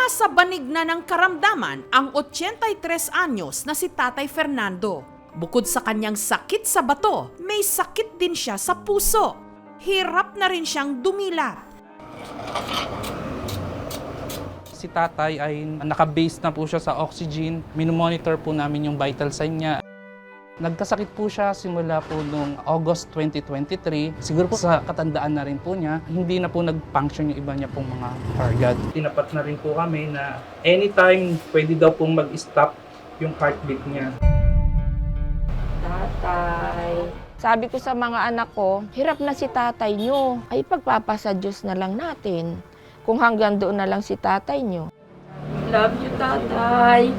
Nasa banig na ng karamdaman ang 83 anyos na si Tatay Fernando. Bukod sa kanyang sakit sa bato, may sakit din siya sa puso. Hirap na rin siyang dumilat. Si tatay ay naka-base na po siya sa oxygen. Minomonitor po namin yung vital sign niya. Nagkasakit po siya simula po noong August 2023. Siguro po sa katandaan na rin po niya, hindi na po nag-function yung iba niya pong mga organ. Tinapat na rin po kami na anytime pwede daw pong mag-stop yung heartbeat niya. Tatay. Sabi ko sa mga anak ko, hirap na si tatay nyo. Ay pagpapasa Diyos na lang natin. Kung hanggang doon na lang si tatay nyo. Love you, tatay.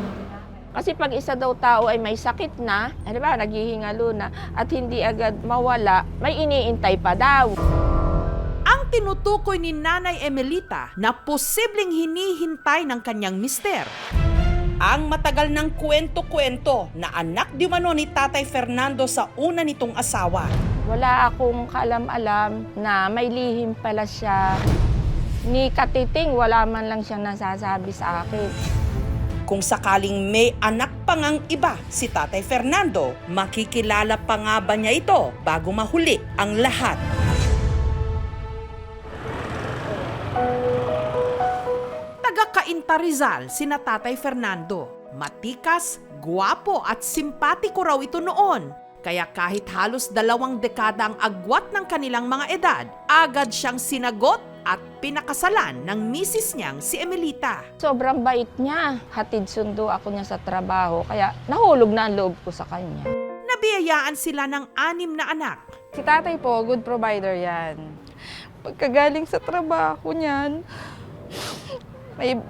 Kasi pag isa daw tao ay may sakit na, di ba, naghihingalo na, at hindi agad mawala, may iniintay pa daw. Ang tinutukoy ni Nanay Emelita na posibleng hinihintay ng kanyang mister. Ang matagal ng kwento-kwento na anak di umano ni Tatay Fernando sa una nitong asawa. Wala akong kaalam-alam na may lihim pala siya. Ni katiting, wala man lang siyang nasasabi sa akin. Kung sakaling may anak pa ngang iba si Tatay Fernando, makikilala pa nga ba niya ito bago mahuli ang lahat? Taga-Cainta Rizal sina Tatay Fernando. Matikas, guwapo at simpatiko raw ito noon. Kaya kahit halos 2 dekada ang agwat ng kanilang mga edad, agad siyang sinagot at pinakasalan ng misis niyang si Emelita. Sobrang bait niya. Hatid sundo ako niya sa trabaho, kaya nahulog na ang loob ko sa kanya. Nabiyayaan sila ng 6 na anak. Si tatay po, good provider yan. Pagkagaling sa trabaho niyan,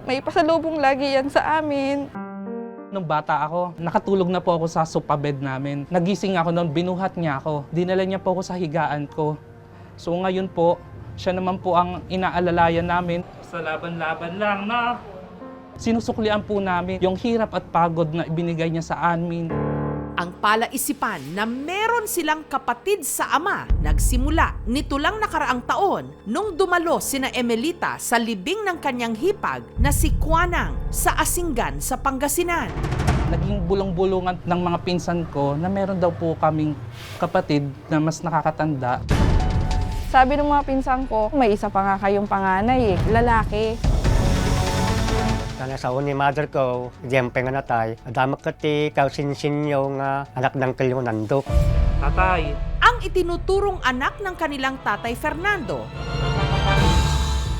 may pasalubong lagi yan sa amin. Nung bata ako, nakatulog na po ako sa sofa bed namin. Nagising ako noon, binuhat niya ako. Dinala niya po ako sa higaan ko. So ngayon po, siya naman po ang inaalalayan namin. Sa laban-laban lang na sinusuklian po namin yung hirap at pagod na ibinigay niya sa amin. Ang palaisipan na meron silang kapatid sa ama nagsimula nito lang nakaraang taon nung dumalo sina Emelita sa libing ng kanyang hipag na si Kuanang sa Asinggan sa Pangasinan. Naging bulong-bulungan ng mga pinsan ko na meron daw po kaming kapatid na mas nakakatanda. Sabi ng mga pinsan ko, may isa pa nga kayong panganay lalaki. Sana sa ni mother ko, diyempe nga natay, adamak kati kausinsin yung anak ng kalyong nandok. Tatay, Ang itinuturong anak ng kanilang Tatay Fernando,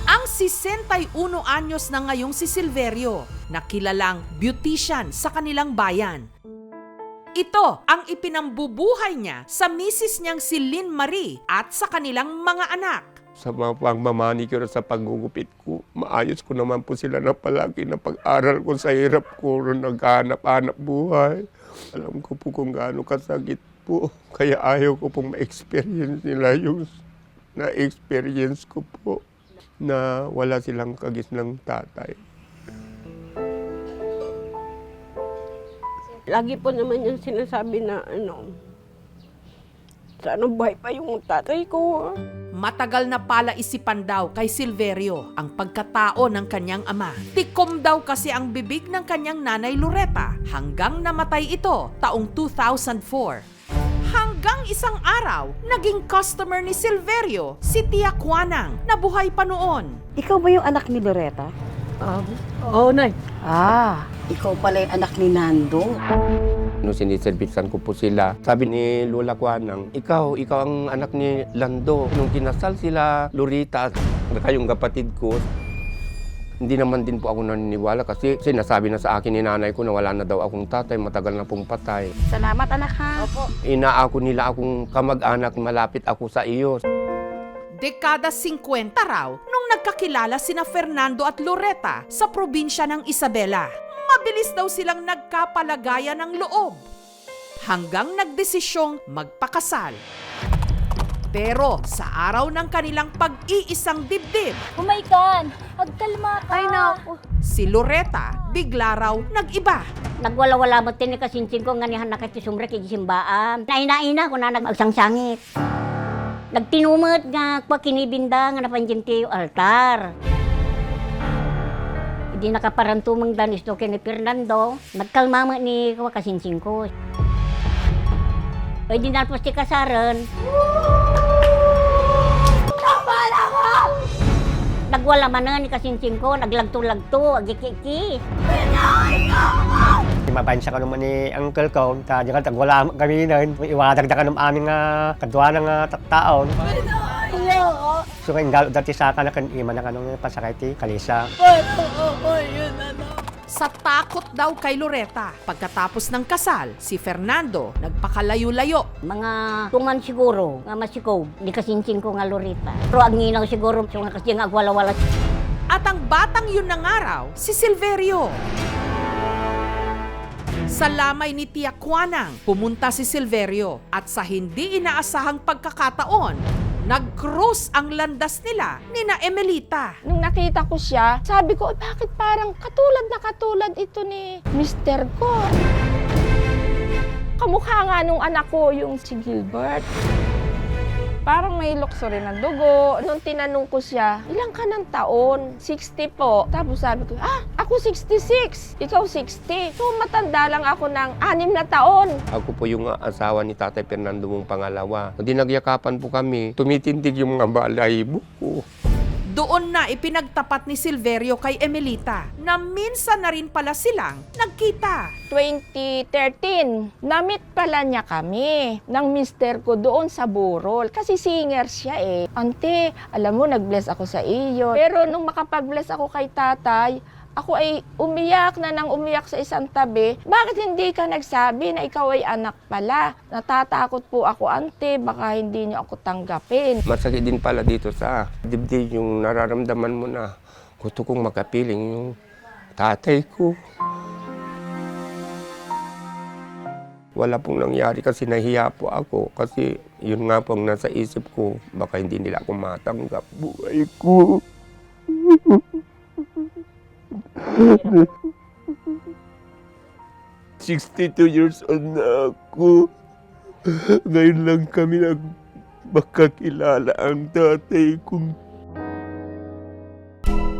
ang 61 anyos na ngayong si Silverio, na kilalang beautician sa kanilang bayan. Ito ang ipinambubuhay niya sa misis niyang si Lynn Marie at sa kanilang mga anak. Sa mga pagmamanicure sa paggugupit ko, maayos ko naman po sila na palagi na pag-aral ko sa hirap ko rin naghanap-hanap buhay. Alam ko po kung gaano kasakit po. Kaya ayaw ko pong ma-experience nila yung na-experience ko po na wala silang kagisnang tatay. Lagi po naman yung sinasabi na sana buhay pa yung tatay ko. Matagal na palaisipan daw kay Silverio ang pagkatao ng kanyang ama. Tikom daw kasi ang bibig ng kanyang nanay Loretta hanggang namatay ito taong 2004. Hanggang isang araw, naging customer ni Silverio si Tia Kuanang na buhay pa noon. Ikaw ba yung anak ni Loretta? Oo, Nay. Ah, ikaw pala yung anak ni Nando. Nung siniservisan ko po sila, sabi ni Lola Kuanang, ikaw ang anak ni Lando. Nung kinasal sila, Lorita, kayong kapatid ko, hindi naman din po ako naniniwala kasi sinasabi na sa akin ni nanay ko na wala na daw akong tatay, matagal na pong patay. Salamat anak ha. Opo. Inaako nila akong kamag-anak, malapit ako sa iyo. Dekada 50 raw nung nagkakilala sina Fernando at Loretta sa probinsya ng Isabela. Mabilis daw silang nagkapalagayan ng loob hanggang nagdesisyong magpakasal. Pero sa araw ng kanilang pag-iisang dibdib, Umaikan! Agkalma ka! Ay naku. si Loretta bigla raw nag-iba. Nagwala-wala mo tin kasinsin ko nganihan na kati sumre kay simbaan. Naina-ina ko na nagsangsangit. Nagtinumot nga kwa kinibinda nga napanjinti yung altar. Di nakaparantumang danis do kay ni Fernando. Nagkalmama ni Wakasinsing ko. Pwede na po si kasaran. Nagwala man na ni Kasinsing ko, naglagto-lagto, agikiki. Mabansya ka naman ni uncle ko, wala kami nun. Iwadag na ka ng aming kadwa ng taon. So ngayon, dati sa akin, iman na ka nung pasakay ti Kalisa. Sa takot daw kay Loretta, pagkatapos ng kasal, si Fernando nagpakalayo-layo. Mga tungan siguro, nga masikob, ni Kasinsing ko nga Lorita. Pero ang nginaw siguro, so nga kasi nga agwala-wala. At ang batang yun ng araw, si Silverio. Sa lamay ni Tia Kwanang, pumunta si Silverio at sa hindi inaasahang pagkakataon, nag-cross ang landas nila ni na Emelita. Nung nakita ko siya, sabi ko, bakit parang katulad ito ni Mr. ko? Kamukha nga nung anak ko, yung si Gilbert. Parang may lukso rin ng dugo. Nung tinanong ko siya, ilang ka ng taon? 60 po. Tapos sabi ko, ako 66, ikaw 60. So matanda lang ako ng 6 na taon. Ako po yung asawa ni Tatay Fernando mong pangalawa. Hindi nagyakapan po kami. Tumitindig yung mga balahibo ko. Doon na ipinagtapat ni Silverio kay Emelita na minsan na rin pala silang nagkita. 2013, na-meet pala niya kami ng mister ko doon sa Burol. Kasi singer siya eh. Ante, alam mo, nag-bless ako sa iyo. Pero nung makapag-bless ako kay tatay, ako ay umiyak na nang umiyak sa isang tabi. Bakit hindi ka nagsabi na ikaw ay anak pala? Natatakot po ako, ante, baka hindi niyo ako tanggapin. Masakit din pala dito sa dibdib yung nararamdaman mo na gusto kong makapiling yung tatay ko. Wala pong nangyari kasi nahiya po ako kasi yun nga pong nasa isip ko, baka hindi nila ako matanggap buhay ko. 62 years old na ako. Ngayon lang kami magkakilala ang tatay kong.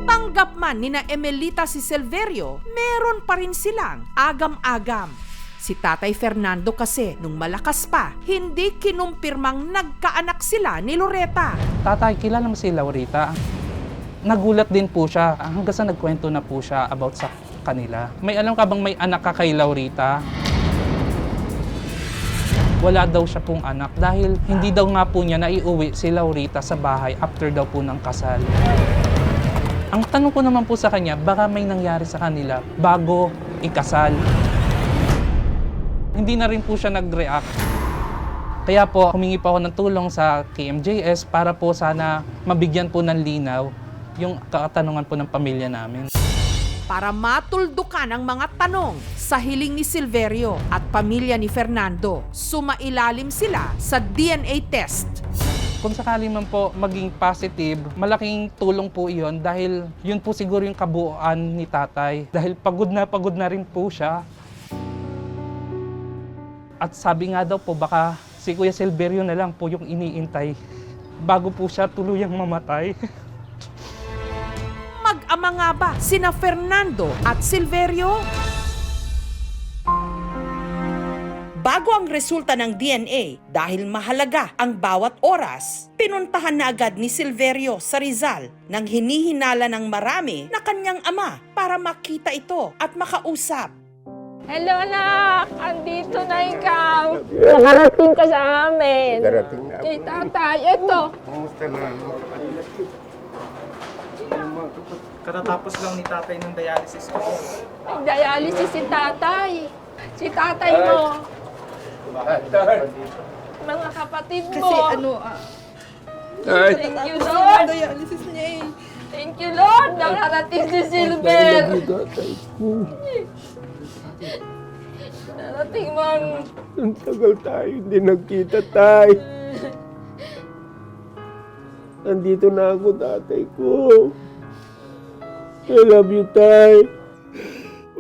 Tanggap man ni na Emelita si Silverio, meron pa rin silang agam-agam. Si Tatay Fernando kasi, nung malakas pa, hindi kinumpirmang nagkaanak sila ni Loretta. Tatay, kilala mo si Laurita? Nagulat din po siya hanggang sa nagkwento na po siya about sa kanila. May alam ka bang may anak ka kay Laurita? Wala daw siya pong anak dahil hindi daw nga po niya naiuwi si Laurita sa bahay after daw po ng kasal. Ang tanong ko naman po sa kanya, baka may nangyari sa kanila bago ikasal. Hindi na rin po siya nag-react. Kaya po, humingi po ako ng tulong sa KMJS para po sana mabigyan po ng linaw yung katanungan po ng pamilya namin. Para matuldukan ang mga tanong sa hiling ni Silverio at pamilya ni Fernando, sumailalim sila sa DNA test. Kung sakali man po maging positive, malaking tulong po iyon dahil yun po siguro yung kabuuan ni tatay. Dahil pagod na rin po siya. At sabi nga daw po, baka si Kuya Silverio na lang po yung iniintay bago po siya tuluyang mamatay. Mag-ama nga ba sina Fernando at Silverio? Bago ang resulta ng DNA, dahil mahalaga ang bawat oras, pinuntahan na agad ni Silverio sa Rizal nang hinihinala ng marami na kanyang ama para makita ito at makausap. Hello, anak! Andito na ikaw. Nakarating ka sa amin. Darating na. Kay tatay, ito. Kumusta na? Katatapos lang ni tatay ng dialysis ko. Nag-dialysis si tatay. Si tatay mo. Mga kapatid mo. Kasi ano, Ay, Thank you, Lord. dialysis niya eh. Thank you, Lord. Nakarating si Silver. tatay ko. Narating mang... Ang tagal tayo hindi nagkita, tay. Nandito na ako, tatay ko. I love you, tay.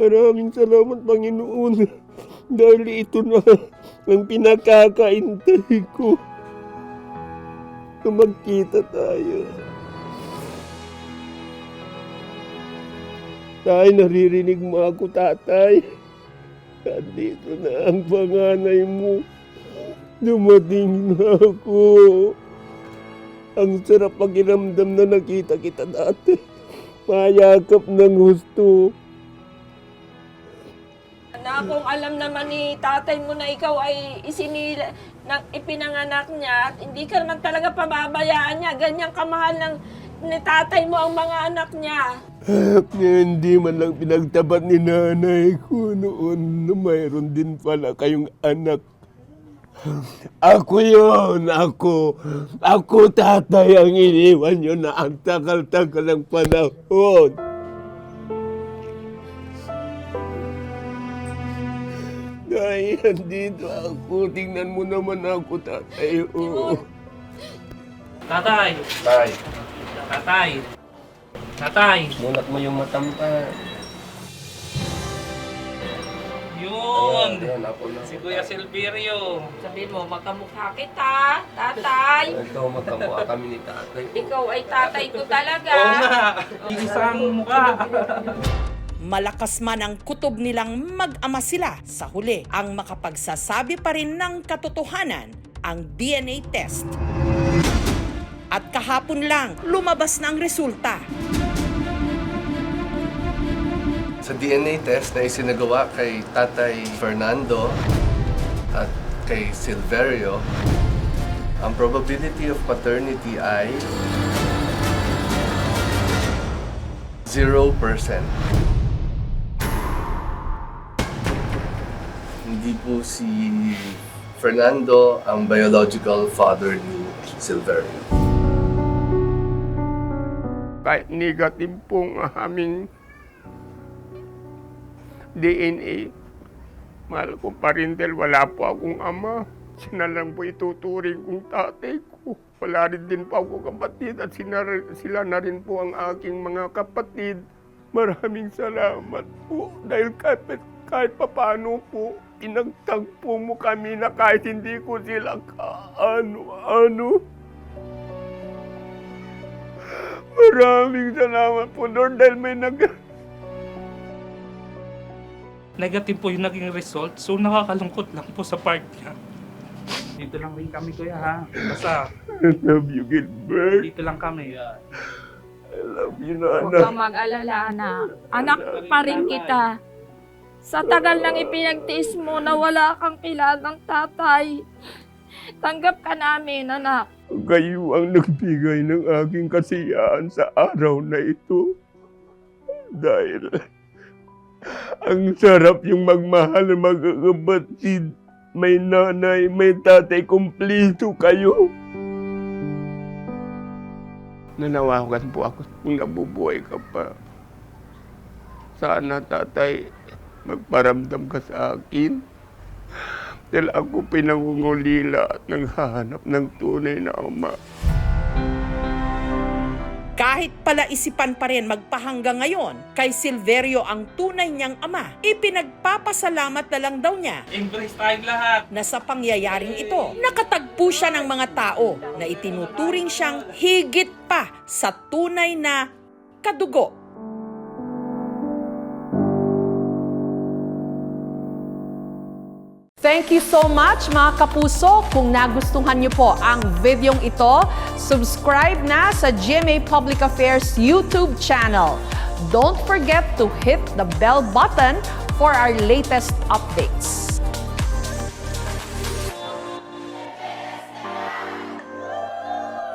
Maraming salamat, Panginoon. Dahil ito na ang pinakakaintay ko. Na magkita tayo. Tay, naririnig mo ako, tatay. Andito na ang panganay mo. Dumating na ako. Ang sarap pakiramdam na nakita kita dati. Mayakap ng gusto. Na kung alam naman ni tatay mo na ikaw ay ipinanganak niya at hindi ka naman talaga pababayaan niya, ganyang kamahal ni tatay mo ang mga anak niya. Hindi man lang pinagtapat ni nanay ko noon na mayroon din pala kayong anak. Ako yun, ako. Ako, tatay, ang iniwan nyo na ang tagal-tagal ng panahon. Dahil andito ako, tingnan mo naman ako, tatay. Oh. Tatay! Tay, Tatay! Tatay! munat mo yung matampa. Yun! Ayan, ako na. Si Kuya Silverio. Sabihin mo, magkamukha kita, tatay. Ito, magkamukha kami ni tatay. Ikaw ay tatay ko talaga. Oo nga! Isang mukha. Malakas man ang kutob nilang mag-ama sila, sa huli ang makapagsasabi pa rin ng katotohanan ang DNA test. At kahapon lang, lumabas na ang resulta. Sa DNA test na isinagawa kay Tatay Fernando at kay Silverio, ang probability of paternity ay 0%. Hindi po si Fernando ang biological father ni Silverio. Kahit negative pong aming DNA, mahal ko pa rin dahil wala po akong ama. Sila lang po ituturing kong tatay ko. Wala rin din po ako kapatid at sila na rin po ang aking mga kapatid. Maraming salamat po dahil kahit papaano po, pinagtagpo mo kami na kahit hindi ko sila kaano-ano. Maraming salamat po, Lord, dahil may Negative po yung naging result, so nakakalungkot lang po sa part niya. Dito lang rin kami, kuya, ha? Basta, I love you, Gilbert. dito lang kami. I love you, Huwag Nana. kang mag-alala na. Anak pa rin kita. Sa tagal nang ipinagtiis mo na wala kang kilalang tatay, tanggap ka namin, anak. Kayo ang nagbigay ng aking kasiyahan sa araw na ito. Dahil ang sarap yung magmahal ng magkakapatid. May nanay, may tatay, kumpleto kayo. Nanawagan po ako kung nabubuhay ka pa. Sana, tatay, magparamdam ka sa akin. Dahil ako pinangungulila at naghahanap ng tunay na ama. Kahit pala isipan pa rin magpahanggang ngayon kay Silverio ang tunay niyang ama, ipinagpapasalamat na lang daw niya Embrace tayong lahat. na sa pangyayaring ito, nakatagpo siya ng mga tao na itinuturing siyang higit pa sa tunay na kadugo. Thank you so much mga kapuso. Kung nagustuhan niyo po ang videong ito, subscribe na sa GMA Public Affairs YouTube channel. Don't forget to hit the bell button for our latest updates.